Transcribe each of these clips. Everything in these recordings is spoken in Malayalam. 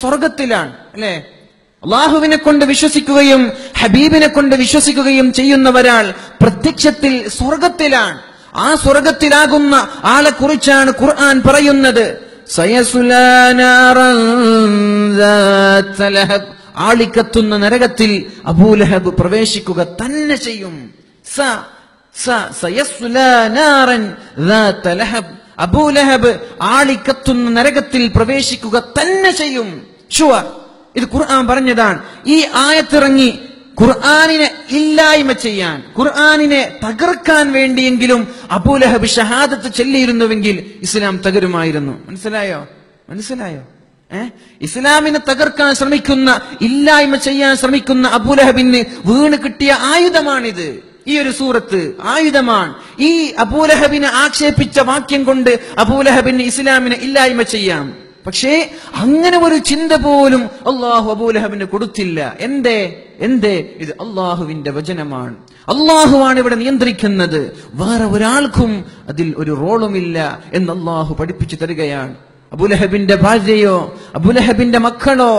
സ്വർഗത്തിലാണ്. അല്ലെ? അള്ളാഹുവിനെ കൊണ്ട് വിശ്വസിക്കുകയും ഹബീബിനെ കൊണ്ട് വിശ്വസിക്കുകയും ചെയ്യുന്നവരാൾ പ്രത്യക്ഷത്തിൽ സ്വർഗത്തിലാണ്. ആ സ്വർഗത്തിലാകുന്ന ആളെ കുറിച്ചാണ് ഖുർആൻ പറയുന്നത്. സയസ്ലാ നാറൻ ദാത ലഹബ്, ആളിക്കത്തുന്ന നരകത്തിൽ അബൂലഹബ് പ്രവേശിക്കുക തന്നെ ചെയ്യും. സയസ്ലാ നാറൻ ദാത ലഹബ്, അബൂലഹബ് ആളിക്കത്തുന്ന നരകത്തിൽ പ്രവേശിക്കുക തന്നെ ചെയ്യും. ഷുവർ, ഇത് ഖുർആൻ പറഞ്ഞതാണ്. ഈ ആയത്തിറങ്ങി ഖുർആനിനെ ഇല്ലായ്മ ചെയ്യാൻ, ഖുർആനിനെ തകർക്കാൻ വേണ്ടിയെങ്കിലും അബൂലഹബ് ഷഹാദത്ത് ചൊല്ലിയിരുന്നുവെങ്കിൽ ഇസ്ലാം തകരുമായിരുന്നു. മനസ്സിലായോ? ഇസ്ലാമിനെ തകർക്കാൻ ശ്രമിക്കുന്ന, ഇല്ലായ്മ ചെയ്യാൻ ശ്രമിക്കുന്ന അബൂലഹബിന് വീണ് കിട്ടിയ ആയുധമാണിത്. ഈ ഒരു സൂറത്ത് ആയുധമാണ്. ഈ അബൂലഹബിനെ ആക്ഷേപിച്ച വാക്യം കൊണ്ട് അബൂലഹബിന് ഇസ്ലാമിനെ ഇല്ലായ്മ ചെയ്യാം. പക്ഷേ അങ്ങനെ ഒരു ചിന്ത പോലും അള്ളാഹു അബൂലഹബിന് കൊടുത്തില്ല. എന്തേ? ഇത് അള്ളാഹുവിന്റെ വചനമാണ്. അള്ളാഹുവാണ് ഇവിടെ നിയന്ത്രിക്കുന്നത്. വേറെ ഒരാൾക്കും അതിൽ ഒരു റോളുമില്ല എന്ന് അള്ളാഹു പഠിപ്പിച്ചു തരികയാണ്. അബൂലഹബിന്റെ ഭാര്യയോ അബൂലഹബിന്റെ മക്കളോ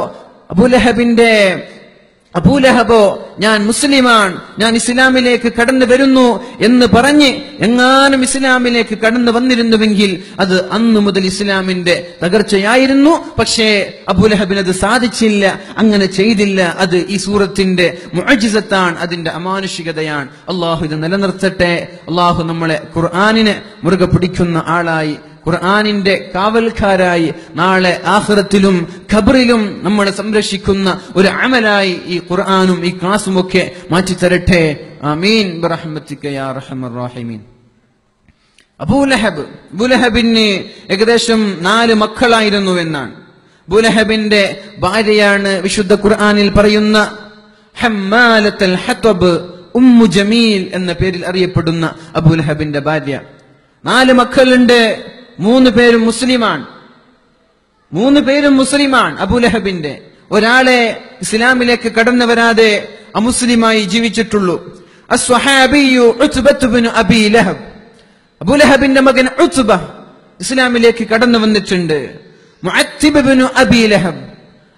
അബൂലഹബോ ഞാൻ മുസ്ലിമാണ്, ഞാൻ ഇസ്ലാമിലേക്ക് കടന്നു വരുന്നു എന്ന് പറഞ്ഞ് എങ്ങാനും ഇസ്ലാമിലേക്ക് കടന്നു വന്നിരുന്നുവെങ്കിൽ അത് അന്നു മുതൽ ഇസ്ലാമിന്റെ തകർച്ചയായിരുന്നു. പക്ഷേ അബൂലഹബിന് അത് സാധിച്ചില്ല, അങ്ങനെ ചെയ്തില്ല. അത് ഈ സൂറത്തിന്റെ മുഅ്ജിസത്താണ്, അതിന്റെ അമാനുഷികതയാണ്. അള്ളാഹു ഇത് നിലനിർത്തട്ടെ. അള്ളാഹു നമ്മളെ ഖുർആനിനെ മുറുകെ പിടിക്കുന്ന ആളായി, ഖുർആനിന്റെ കാവൽക്കാരായി, നാളെ ആഖിറത്തിലും ഖബറിലും നമ്മളെ സംരക്ഷിക്കുന്ന ഒരു അമലായി ഈ ഖുർആനും ഈ ക്ലാസും ഒക്കെ മാറ്റിത്തരട്ടെ. ആമീൻ ബിറഹ്മതിക യാ അർഹമർ റഹീമീൻ. അബൂലഹബിന് ഏകദേശം 4 മക്കളായിരുന്നു എന്നാണ്. അബൂലഹബിന്റെ ഭാര്യയാണ് വിശുദ്ധ ഖുർആനിൽ പറയുന്ന ഹമ്മാലത്തുൽ ഹത്വബ്, ഉമ്മു ജമീൽ എന്ന പേരിൽ അറിയപ്പെടുന്ന അബൂലഹബിന്റെ ഭാര്യ. 4 മക്കളുണ്ട്. 3 പേരും മുസ്ലിമാണ്. അബൂലഹബിന്റെ ഒരാളെ ഇസ്ലാമിലേക്ക് കടന്നു വരാതെ അമുസ്ലിമായി ജീവിച്ചിട്ടുള്ളൂ. അസ്വഹാബിയു ഉത്ബത്ത് ഇബ്നു അബീ ലഹബ്, അബൂലഹബിന്റെ മകൻ ഉത്ബ ഇസ്ലാമിലേക്ക് കടന്നു വന്നിട്ടുണ്ട്. മുഅത്തിബ് ഇബ്നു അബീ ലഹബ്,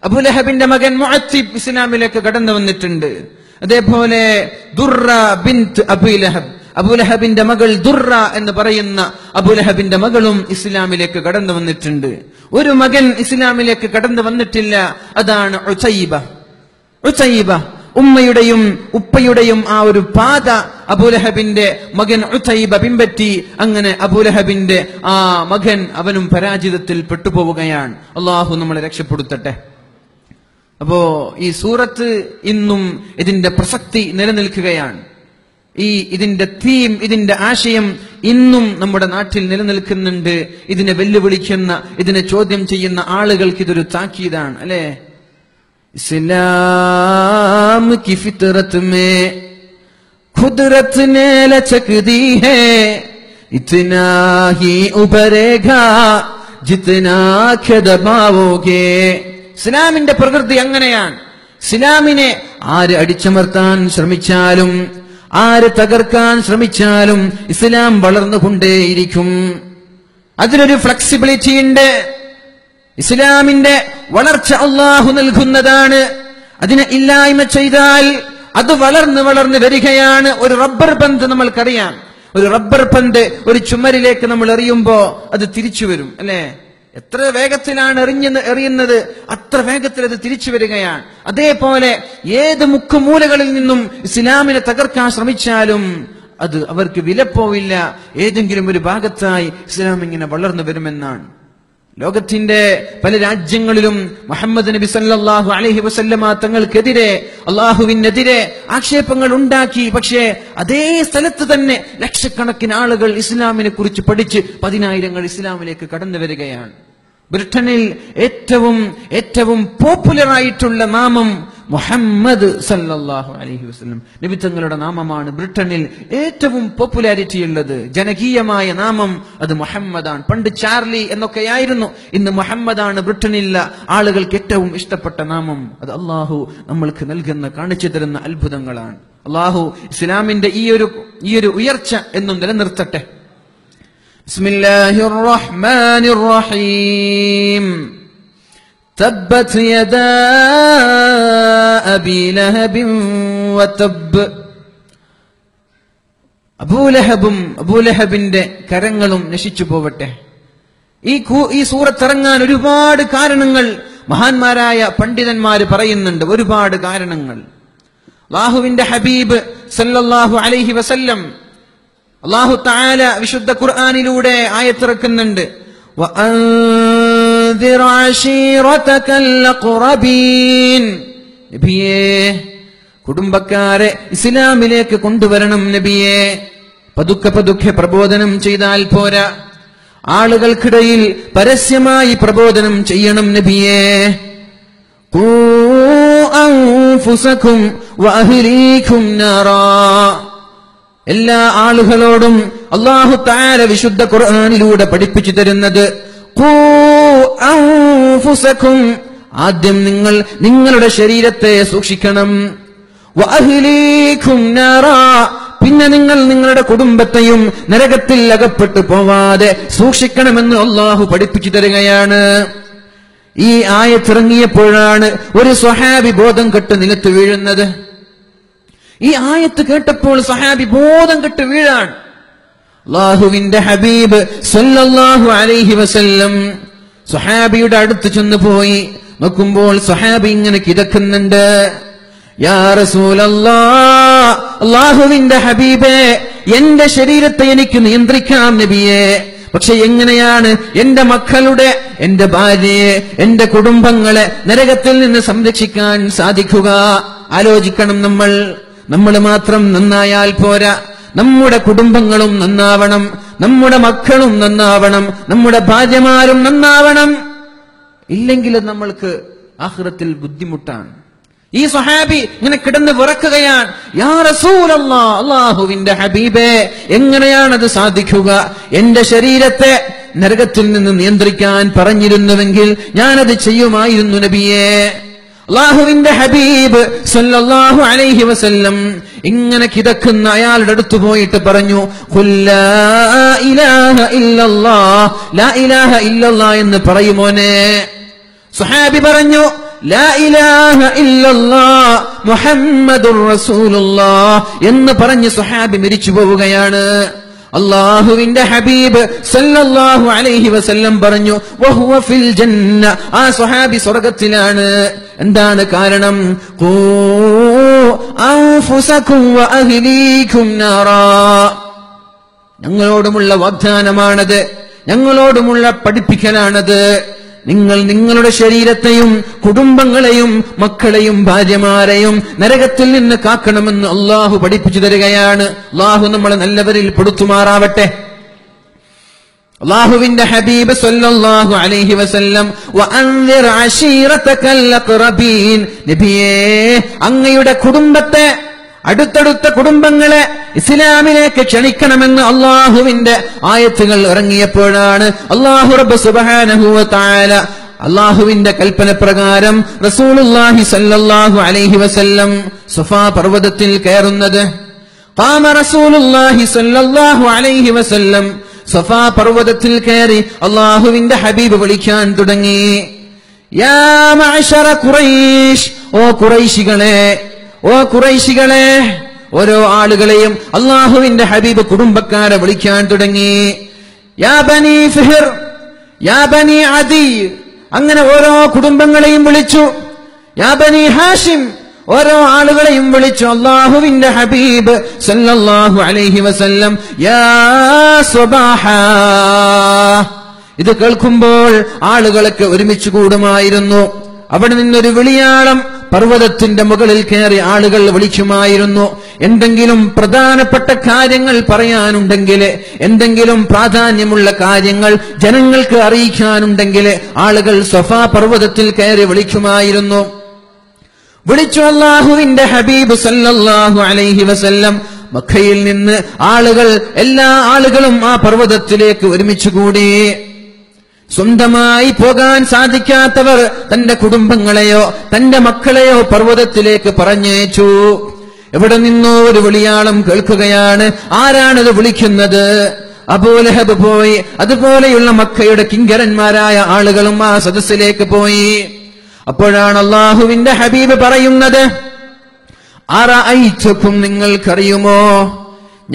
അബൂലഹബിന്റെ മകൻ മുഅത്തിബ് ഇസ്ലാമിലേക്ക് കടന്നു വന്നിട്ടുണ്ട്. അതേപോലെ ദുർറ ബിൻത് അബീ ലഹബ്, അബൂലഹബിന്റെ മകൾ ദുർറ എന്ന് പറയുന്ന അബൂലഹബിന്റെ മകളും ഇസ്ലാമിലേക്ക് കടന്നു വന്നിട്ടുണ്ട്. ഒരു മകൻ ഇസ്ലാമിലേക്ക് കടന്നു വന്നിട്ടില്ല, അതാണ് ഉതൈബ. ഉമ്മയുടെയും ഉപ്പയുടെയും ആ ഒരു പാത അബൂലഹബിന്റെ മകൻ ഉതൈബ പിൻപറ്റി. അങ്ങനെ അബൂലഹബിന്റെ ആ മകൻ അവനും പരാജിതത്തിൽ പെട്ടുപോവുകയാണ്. അള്ളാഹു നമ്മളെ രക്ഷപ്പെടുത്തട്ടെ. അപ്പോ ഈ സൂറത്ത് ഇന്നും ഇതിന്റെ പ്രസക്തി നിലനിൽക്കുകയാണ്. ഇതിന്റെ തീം, ഇതിന്റെ ആശയം ഇന്നും നമ്മുടെ നാട്ടിൽ നിലനിൽക്കുന്നുണ്ട്. ഇതിനെ വെല്ലുവിളിക്കുന്ന, ഇതിനെ ചോദ്യം ചെയ്യുന്ന ആളുകൾക്ക് ഇതൊരു താക്കീതാണ്. അല്ലെ? ഇസ്ലാം കി ഫിത്രത്ത് മേ ഖുദ്റത്ത് ने लचक दी है, इतना ही उभरेगा जितना के दबाओगे. ഇസ്ലാമിന്റെ പ്രകൃതി അങ്ങനെയാണ്. ഇസ്ലാമിനെ ആര് അടിച്ചമർത്താൻ ശ്രമിച്ചാലും, ആര് തകർക്കാൻ ശ്രമിച്ചാലും ഇസ്ലാം വളർന്നുകൊണ്ടേയിരിക്കും. അതിനൊരു ഫ്ലെക്സിബിലിറ്റി ഉണ്ട്. ഇസ്ലാമിന്റെ വളർച്ച അള്ളാഹു നൽകുന്നതാണ്. അതിനെ ഇല്ലായ്മ ചെയ്താൽ അത് വളർന്ന് വരികയാണ്. ഒരു റബ്ബർ പന്ത് നമ്മൾക്കറിയാം. ഒരു റബ്ബർ പന്ത് ഒരു ചുമരിലേക്ക് നമ്മൾ എറിയുമ്പോ അത് തിരിച്ചു വരും. അല്ലെ? എത്ര വേഗത്തിലാണ് എറിയുന്നത്, അത്ര വേഗത്തിൽ അത് തിരിച്ചു വരികയാണ്. അതേപോലെ ഏത് മുക്കുമൂലകളിൽ നിന്നും ഇസ്ലാമിനെ തകർക്കാൻ ശ്രമിച്ചാലും അത് അവർക്ക് വിലപ്പോവില്ല. ഏതെങ്കിലും ഒരു ഭാഗത്തായി ഇസ്ലാം ഇങ്ങനെ വളർന്നു വരുമെന്നാണ്. ലോകത്തിന്റെ പല രാജ്യങ്ങളിലും മുഹമ്മദ് നബി സല്ലല്ലാഹു അലൈഹി വസല്ലമ തങ്ങൾക്കെതിരെ, അള്ളാഹുവിനെതിരെ ആക്ഷേപങ്ങൾ ഉണ്ടാക്കി. പക്ഷേ അതേ സ്ഥലത്ത് തന്നെ ലക്ഷക്കണക്കിന് ആളുകൾ ഇസ്ലാമിനെ കുറിച്ച് പഠിച്ച് 10,000 ഇസ്ലാമിലേക്ക് കടന്നു വരികയാണ്. ബ്രിട്ടനിൽ ഏറ്റവും പോപ്പുലർ ആയിട്ടുള്ള നാമം മുഹമ്മദ് സല്ലല്ലാഹു അലൈഹി വസല്ലം, നബി തങ്ങളുടെ നാമമാണ് ബ്രിട്ടനിൽ ഏറ്റവും പോപ്പുലാരിറ്റി ഉള്ളത്. ജനകീയമായ നാമം അത് മുഹമ്മദാണ്. പണ്ട് ചാർലി എന്നൊക്കെയായിരുന്നു, ഇന്ന് മുഹമ്മദാണ് ബ്രിട്ടനിലെ ആളുകൾക്ക് ഏറ്റവും ഇഷ്ടപ്പെട്ട നാമം. അത് അള്ളാഹു നമ്മൾക്ക് നൽകുന്ന, കാണിച്ചു തരുന്ന അത്ഭുതങ്ങളാണ്. അള്ളാഹു ഇസ്ലാമിന്റെ ഈ ഒരു ഉയർച്ച എന്നും നിലനിർത്തട്ടെ. ബിസ്മില്ലാഹിർ റഹ്മാനിർ റഹീം. തബ്ബത് യദാ അബീ ലഹബിൻ വതബ്. അബൂലഹബിന്റെ കരങ്ങളും നശിച്ചു പോവട്ടെ. ഈ സൂറത്ത് ഇറങ്ങാൻ ഒരുപാട് കാരണങ്ങൾ മഹാന്മാരായ പണ്ഡിതന്മാര് പറയുന്നുണ്ട്. ഒരുപാട് കാരണങ്ങൾ. അല്ലാഹുവിന്റെ ഹബീബ് സല്ലല്ലാഹു അലൈഹി വസല്ലം അല്ലാഹു തആല വിശുദ്ധ ഖുർആനിലൂടെ ആയത്തിറക്കുന്നുണ്ട്. വഅൻദിർ അശീറതകൽ അഖ്റബീൻ. നബിയേ, കുടുംബക്കാരെ ഇസ്ലാമിലേക്ക് കൊണ്ടുവരണം നബിയേ. പതുക്കെ പതുക്കെ പ്രബോധനം ചെയ്താൽ പോരാ, ആളുകൾക്കിടയിൽ പരസ്യമായി പ്രബോധനം ചെയ്യണം നബിയേ. ഖൂ അൻഫുസകും വഅഹ്ലീകും നാറാ. എല്ലാ ആളുകളോടും അല്ലാഹു തആല വിശുദ്ധ ഖുർആനിലൂടെ പഠിപ്പിച്ചു തരുന്നത് ഖൂ അൻഫുസകും, ആദ്യം നിങ്ങൾ നിങ്ങളുടെ ശരീരത്തെ സൂക്ഷിക്കണം. വഅഹ്ലീകും നാറാ, പിന്നെ നിങ്ങൾ നിങ്ങളുടെ കുടുംബത്തെയും നരകത്തിൽ അകപ്പെട്ടു പോവാതെ സൂക്ഷിക്കണമെന്ന് അല്ലാഹു പഠിപ്പിച്ചു തരികയാണ്. ഈ ആയത്തിറങ്ങിയപ്പോഴാണ് ഒരു സ്വഹാബി ബോധം കെട്ട് നിലത്ത് വീഴുന്നത്. ഈ ആയത്ത് കേട്ടപ്പോൾ സ്വഹാബി ബോധം കെട്ട് വീഴാൻ. അല്ലാഹുവിന്റെ ഹബീബ് സല്ലല്ലാഹു അലൈഹി വസല്ലം സ്വഹാബിയുടെ അടുത്ത് ചെന്ന് പോയി നോക്കുമ്പോൾ സ്വഹാബി ഇങ്ങനെ കിടക്കുന്നുണ്ട്. യാ റസൂലല്ലാഹ്, അല്ലാഹുവിന്റെ ഹബീബേ, എന്റെ ശരീരത്തെ എനിക്ക് നിയന്ത്രിക്കാം നബിയേ. പക്ഷെ എങ്ങനെയാണ് എന്റെ മക്കളുടെ, എന്റെ ഭാര്യയെ, എന്റെ കുടുംബങ്ങളെ നരകത്തിൽ നിന്ന് സംരക്ഷിക്കാൻ സാധിക്കുക? ആലോചിക്കണം. നമ്മൾ മാത്രം നന്നായാൽ പോരാ, നമ്മുടെ കുടുംബങ്ങളും നന്നാവണം, നമ്മുടെ മക്കളും നന്നാവണം, നമ്മുടെ ഭാര്യമാരും നന്നാവണം. ഇല്ലെങ്കിൽ നമ്മൾക്ക് ആഖിറത്തിൽ ബുദ്ധിമുട്ടാണ്. ഈ സ്വഹാബി ഇങ്ങനെ കിടന്ന് വിറക്കുകയാണ്. യാ റസൂലല്ലാഹ്, അല്ലാഹുവിന്റെ ഹബീബേ, എങ്ങനെയാണത് സാധിക്കുക? എന്റെ ശരീരത്തെ നരകത്തിൽ നിന്ന് നിയന്ത്രിക്കാൻ പറഞ്ഞിരുന്നുവെങ്കിൽ ഞാനത് ചെയ്യുമായിരുന്നു നബിയേ. അല്ലാഹുവിന്റെ ഹബീബ് സല്ലല്ലാഹു അലൈഹി വസല്ലം ഇങ്ങനെ കിടക്കുന്ന അയാളുടെ അടുത്ത് പോയിട്ട് പറഞ്ഞു, ഖുൽ ലാ ഇലാഹ ഇല്ലല്ലാഹ്, ലാ ഇലാഹ ഇല്ലല്ലാഹ് എന്ന് പറയുമോനെ. സ്വഹാബി പറഞ്ഞു, ലാ ഇലാഹ ഇല്ലല്ലാഹ് മുഹമ്മദുർ റസൂലുള്ളാഹ് എന്ന് പറഞ്ഞ് സ്വഹാബി മരിച്ചു പോവുകയാണ്. അല്ലാഹുവിന്റെ ഹബീബ് സല്ലല്ലാഹു അലൈഹി വസല്ലം പറഞ്ഞു, വഹുവ ഫിൽ ജന്ന, ആ സ്വഹാബി സ്വർഗ്ഗത്തിലാണ്. എന്താണ് കാരണം? ഖൂ അൻഫുസകും വഅഹ്ലീകും നാറാ. ഞങ്ങളോടുമുള്ള വാഗ്ദാനമാണത്, ഞങ്ങളോടുമുള്ള പഠിപ്പിക്കലാണത്. നിങ്ങൾ നിങ്ങളുടെ ശരീരത്തെയും കുടുംബങ്ങളെയും മക്കളെയും ഭാര്യമാരെയും നരകത്തിൽ നിന്ന് കാക്കണമെന്ന് അല്ലാഹു പഠിപ്പിച്ചു തരികയാണ്. അല്ലാഹു നമ്മളെ നല്ലവരിൽ പെടുത്തുമാറാവട്ടെ. അല്ലാഹുവിന്റെ ഹബീബ് സല്ലല്ലാഹു അലൈഹി വസല്ലം വഅൻദിർ അശീറതകൽ അഖ്റബീൻ. നബിയേ, അങ്ങയുടെ കുടുംബത്തെ, അടുത്തടുത്ത കുടുംബങ്ങളെ ഇസ്ലാമിലേക്ക് ക്ഷണിക്കണമെന്ന് അല്ലാഹുവിന്റെ ആയത്തുകൾ ഇറങ്ങിയപ്പോഴാണ് അല്ലാഹു റബ്ബ് സുബ്ഹാനഹു വ തആല അല്ലാഹുവിന്റെ കൽപ്പന പ്രകാരം റസൂലുള്ളാഹി സല്ലല്ലാഹു അലൈഹി വസല്ലം സഫാ പർവതത്തിൽ കയറുന്നത്. ഖാമ റസൂലുള്ളാഹി സല്ലല്ലാഹു അലൈഹി വസല്ലം സഫാ പർവതത്തിൽ കയറി അല്ലാഹുവിന്റെ ഹബീബ് വിളിക്കാൻ തുടങ്ങി. യാ മഅശറ ഖുറൈശ്, ഓ ഖുറൈശികളെ, ഓ ഖുറൈശികളെ. ഓരോ ആളുകളെയും അല്ലാഹുവിന്റെ ഹബീബ് കുടുംബക്കാരെ വിളിക്കാൻ തുടങ്ങി. യാ ബനി ഫിഹ്ർ, യാ ബനി അദി, അങ്ങനെ ഓരോ കുടുംബങ്ങളെയും വിളിച്ചു. യാ ബനി ഹാഷിം, ഓരോ ആളുകളെയും വിളിച്ചു. അല്ലാഹുവിന്റെ ഹബീബ് സല്ലല്ലാഹു അലൈഹി വസല്ലം യാ സ്വബാഹ. ഇത് കേൾക്കുമ്പോൾ ആളുകളൊക്കെ ഒരുമിച്ച് കൂടുമായിരുന്നു. അവിടെ നിന്നൊരു വിളിയാളം പർവ്വതത്തിന്റെ മുകളിൽ കയറി ആളുകൾ വിളിക്കുമായിരുന്നു. എന്തെങ്കിലും പ്രധാനപ്പെട്ട കാര്യങ്ങൾ പറയാനുണ്ടെങ്കിൽ, എന്തെങ്കിലും പ്രാധാന്യമുള്ള കാര്യങ്ങൾ ജനങ്ങൾക്ക് അറിയിക്കാനുണ്ടെങ്കിൽ ആളുകൾ സഫാ പർവ്വതത്തിൽ കയറി വിളിക്കുമായിരുന്നു. വിളിച്ചു അല്ലാഹുവിന്റെ ഹബീബ് സല്ലല്ലാഹു അലൈഹി വസല്ലം. മക്കയിൽ നിന്ന് ആളുകൾ, എല്ലാ ആളുകളും ആ പർവ്വതത്തിലേക്ക് ഒരുമിച്ച് കൂടി. സ്വന്തമായി പോകാൻ സാധിക്കാത്തവർ തന്റെ കുടുംബങ്ങളെയോ തന്റെ മക്കളെയോ പർവ്വതത്തിലേക്ക് പറഞ്ഞയച്ചു. എവിടെ നിന്നോ ഒരു വിളിയാളം കേൾക്കുകയാണ്. ആരാണത് വിളിക്കുന്നത്? അബൂലഹബ് പോയി. അതുപോലെയുള്ള മക്കയുടെ കിങ്കരന്മാരായ ആളുകളും ആ സദസ്സിലേക്ക് പോയി. അപ്പോഴാണ് അല്ലാഹുവിന്റെ ഹബീബ് പറയുന്നത്, അറഅയ്തുക്കും, നിങ്ങൾക്കറിയുമോ,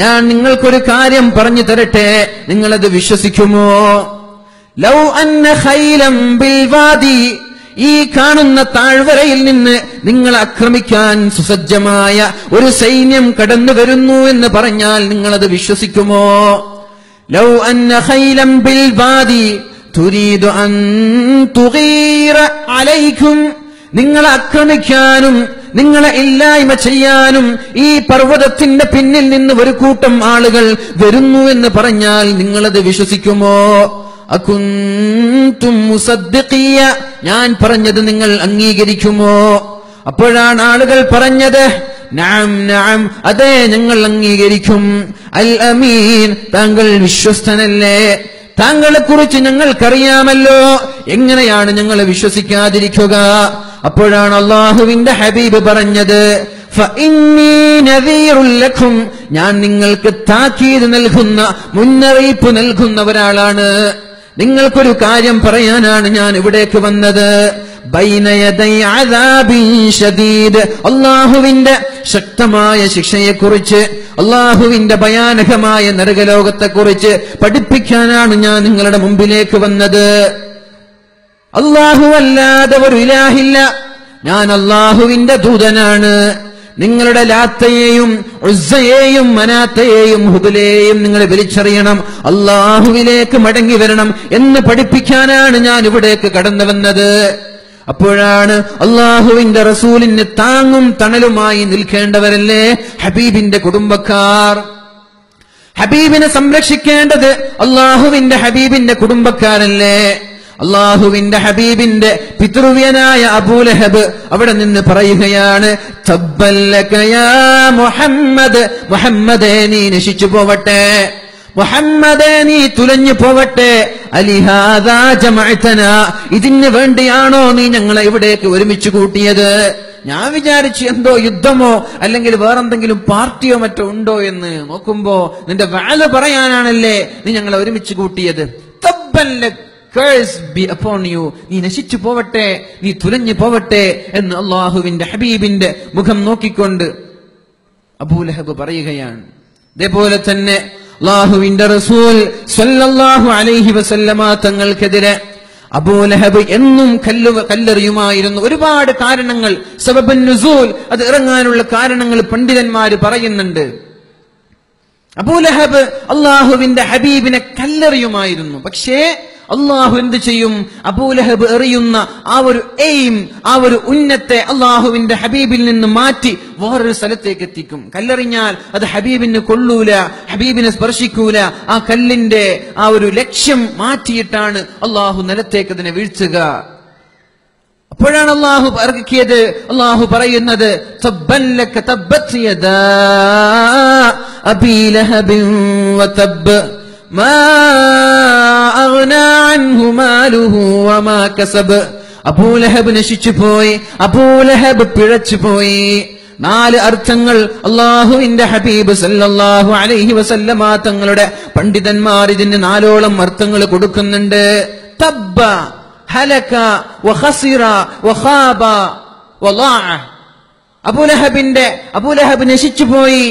ഞാൻ നിങ്ങൾക്കൊരു കാര്യം പറഞ്ഞു തരട്ടെ, നിങ്ങളത് വിശ്വസിക്കുമോ? ലൗ അന്ന ഖൈലം ബിൽ വാദി, ഈ കാണുന്ന താഴ്വരയിൽ നിന്ന് നിങ്ങൾ ആക്രമിക്കാൻ സുസജ്ജമായ ഒരു സൈന്യം കടന്നു വരുന്നു എന്ന് പറഞ്ഞാൽ നിങ്ങളത് വിശ്വസിക്കുമോ? ലൗ അന്ന ഖൈലം ബിൽ വാദി തുരീദു അൻ തുഗീറ അലൈക്കും, നിങ്ങളെ ആക്രമിക്കാനും നിങ്ങളെ ഇല്ലായ്മ ചെയ്യാനും ഈ പർവ്വതത്തിന്റെ പിന്നിൽ നിന്ന് ഒരു കൂട്ടം ആളുകൾ വരുന്നു എന്ന് പറഞ്ഞാൽ നിങ്ങളത് വിശ്വസിക്കുമോ? അകുന്തും മുസദ്ദിഖിയ, ഞാൻ പറഞ്ഞത് നിങ്ങൾ അംഗീകരിക്കുമോ? അപ്പോഴാണ് ആളുകൾ പറഞ്ഞത്, നഅം നഅം, അതെ ഞങ്ങൾ അംഗീകരിക്കും. അൽ അമീൻ, താങ്കൾ വിശ്വസ്തനല്ലേ, താങ്കളെ കുറിച്ച് ഞങ്ങൾക്കറിയാമല്ലോ, എങ്ങനെയാണ് ഞങ്ങളെ വിശ്വസിക്കാതിരിക്കുക? അപ്പോഴാണ് അല്ലാഹുവിന്റെ ഹബീബ് പറഞ്ഞത്, ഫഇന്നീ നദീറുൽ ലക്കും, ഞാൻ നിങ്ങൾക്ക് താക്കീത് നൽകുന്ന, മുന്നറിയിപ്പ് നൽകുന്ന ഒരാളാണ്. നിങ്ങൾക്കൊരു കാര്യം പറയാനാണ് ഞാൻ ഇവിടേക്ക് വന്നത്. ബൈന യദൈ അദാബിൻ ശദീദ്, അല്ലാഹുവിന്റെ ശക്തമായ ശിക്ഷയെക്കുറിച്ച്, അല്ലാഹുവിന്റെ ഭയാനകമായ നരകലോകത്തെക്കുറിച്ച് പഠിപ്പിക്കാനാണ് ഞാൻ നിങ്ങളുടെ മുമ്പിലേക്ക് വന്നത്. അല്ലാഹു അല്ലാതെ ഒരു ഇലാഹില്ല, ഞാൻ അല്ലാഹുവിന്റെ ദൂതനാണ്. നിങ്ങളുടെ ലാത്തയെയും ഉസ്സയെയും മനാത്തയെയും ഹുബലേയും നിങ്ങൾ വലിച്ചെറിയണം, അല്ലാഹുവിലേക്ക് മടങ്ങി വരണം എന്ന് പഠിപ്പിക്കാനാണ് ഞാൻ ഇവിടേക്ക് കടന്നു വന്നത്. അപ്പോഴാണ് അല്ലാഹുവിന്റെ റസൂലിന് താങ്ങും തണലുമായി നിൽക്കേണ്ടവരല്ലേ ഹബീബിന്റെ കുടുംബക്കാർ. ഹബീബിനെ സംരക്ഷിക്കേണ്ടത് അല്ലാഹുവിന്റെ ഹബീബിന്റെ കുടുംബക്കാരല്ലേ? അല്ലാഹുവിന്റെ ഹബീബിന്റെ പിതൃവ്യനായ അബൂലഹബ് അവിടെ നിന്ന് പറയുകയാണ്, തബ്ബല്ലക യാ മുഹമ്മദ്, മുഹമ്മദേ നീ നശിച്ചു പോവട്ടെ, മുഹമ്മദേ നീ തുലഞ്ഞു പോവട്ടെ. അലിഹാദാ ജമഅതനാ, ഇതിന് വേണ്ടിയാണോ നീ ഞങ്ങളെ ഇവിടേക്ക് ഒരുമിച്ച് കൂട്ടിയത്? ഞാൻ വിചാരിച്ചു എന്തോ യുദ്ധമോ അല്ലെങ്കിൽ വേറെന്തെങ്കിലും പാർട്ടിയോ മറ്റോ ഉണ്ടോ എന്ന്. നോക്കുമ്പോ നിന്റെ വാല് പറയാനാണല്ലേ നീ ഞങ്ങളെ ഒരുമിച്ച് കൂട്ടിയത്. തബ്ബല്ലക, curse be upon you, നീ നശിച്ചു പോവട്ടെ, നീ തുലഞ്ഞു പോവട്ടെ എന്ന് അല്ലാഹുവിന്റെ ഹബീബിന്റെ മുഖം നോക്കിക്കൊണ്ട് അബൂലഹബ് പറയുകയാണ്. അതേപോലെ തന്നെ അല്ലാഹുവിന്റെ റസൂൽ സ്വല്ലല്ലാഹു അലൈഹി വസല്ലമ തങ്ങൾക്കെതിരെ അബൂലഹബ് എന്നും കല്ലെറിയുമായിരുന്നു. ഒരുപാട് കാരണങ്ങൾ, സബബുൻ നുസൂൽ, അത് ഇറങ്ങാനുള്ള കാരണങ്ങൾ പണ്ഡിതന്മാര് പറയുന്നുണ്ട്. അബൂലഹബ് അല്ലാഹുവിന്റെ ഹബീബിനെ കല്ലെറിയുമായിരുന്നു. പക്ഷേ അള്ളാഹു എന്ത് ചെയ്യും? അബൂലഹബ് എറിയുന്ന ആ ഒരു എയിം, ആ ഒരു ഉന്നത്തെ അള്ളാഹുവിന്റെ ഹബീബിൽ നിന്ന് മാറ്റി വേറൊരു സ്ഥലത്തേക്ക് എത്തിക്കും. കല്ലെറിഞ്ഞാൽ അത് ഹബീബിന് കൊള്ളൂല, ഹബീബിനെ സ്പർശിക്കൂല. ആ കല്ലിന്റെ ആ ഒരു ലക്ഷ്യം മാറ്റിയിട്ടാണ് അള്ളാഹു നിലത്തേക്ക് അതിനെ വീഴ്ത്തുക. അപ്പോഴാണ് അള്ളാഹു ഇറക്കിയത്. അള്ളാഹു പറയുന്നത്, തബ്ബല്ലക തബ്ബത് യദാ അബീ ലഹബിൻ വതബ് മാ അഗ്നാ അൻഹു മാലുഹു വമാ കസബ്. അബൂലഹബ് നശിച്ചു പോയി, അബൂലഹബ് പിഴച്ചു പോയി. 4 അർത്ഥങ്ങൾ അല്ലാഹുവിന്റെ ഹബീബ് സല്ലല്ലാഹു അലൈഹി വസല്ലമ തങ്ങളുടെ പണ്ഡിതന്മാർ ഇതിന് 4ഓളം അർത്ഥങ്ങൾ കൊടുക്കുന്നുണ്ട്. തബ്ബ, ഹലക, വഖസിറ, വഖാബ, വളാഅ. അബൂലഹബ് നശിച്ചു പോയി,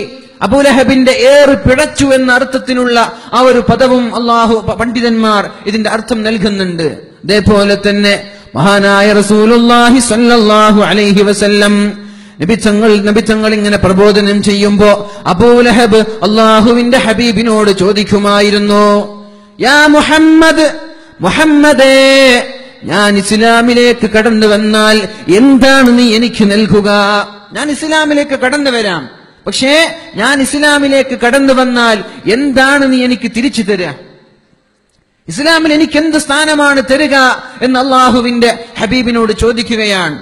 അബൂലഹബിന്റെ ഏറ് പിഴച്ചു എന്ന അർത്ഥത്തിലുള്ള ആ ഒരു പദവും അള്ളാഹു പണ്ഡിതന്മാർ ഇതിന്റെ അർത്ഥം നൽകുന്നുണ്ട്. അതേപോലെ തന്നെ മഹാനായ റസൂലുള്ളാഹി സ്വല്ലല്ലാഹു അലൈഹി വസല്ലം നബിതങ്ങൾ ഇങ്ങനെ പ്രബോധനം ചെയ്യുമ്പോ അബൂലഹബ് അള്ളാഹുവിന്റെ ഹബീബിനോട് ചോദിക്കുമായിരുന്നു, യാ മുഹമ്മദ്, മുഹമ്മദേ, ഞാൻ ഇസ്ലാമിലേക്ക് കടന്നു വന്നാൽ എന്താണ് നീ എനിക്ക് നൽകുക? ഞാൻ ഇസ്ലാമിലേക്ക് കടന്നു വരാം, പക്ഷേ ഞാൻ ഇസ്ലാമിലേക്ക് കടന്നു വന്നാൽ എന്താണ് നീ എനിക്ക് തിരിച്ചു തരിക? ഇസ്ലാമിൽ എനിക്ക് എന്ത് സ്ഥാനമാണ് തരിക എന്ന് അള്ളാഹുവിന്റെ ഹബീബിനോട് ചോദിക്കുകയാണ്.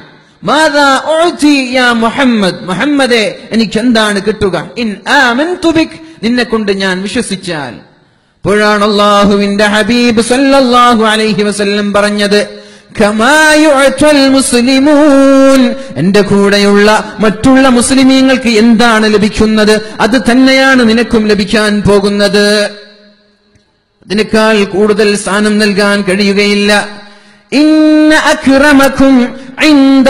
മാദാ ഉഅതി യാ മുഹമ്മദ്, മുഹമ്മദേ എനിക്ക് എന്താണ് കിട്ടുക? ഇൻ ആമൻതു ബിക്, നിന്നെ കൊണ്ട് ഞാൻ വിശ്വസിച്ചാൽ. അപ്പോഴാണ് അള്ളാഹുവിന്റെ ഹബീബ് സല്ലല്ലാഹു അലൈഹി വസല്ലം പറഞ്ഞത്, കമാ യുഅതൽ മുസ്ലിമൂൻ, എന്റെ കൂടെയുള്ള മറ്റുള്ള മുസ്ലിമീങ്ങൾക്ക് എന്താണ് ലഭിക്കുന്നത് അത് തന്നെയാണ് നിനക്കും ലഭിക്കാൻ പോകുന്നത്. അതിനേക്കാൾ കൂടുതൽ സ്ഥാനം നൽകാൻ കഴിയുകയില്ല. ഇന്ന അക്രമകും ഇൻദ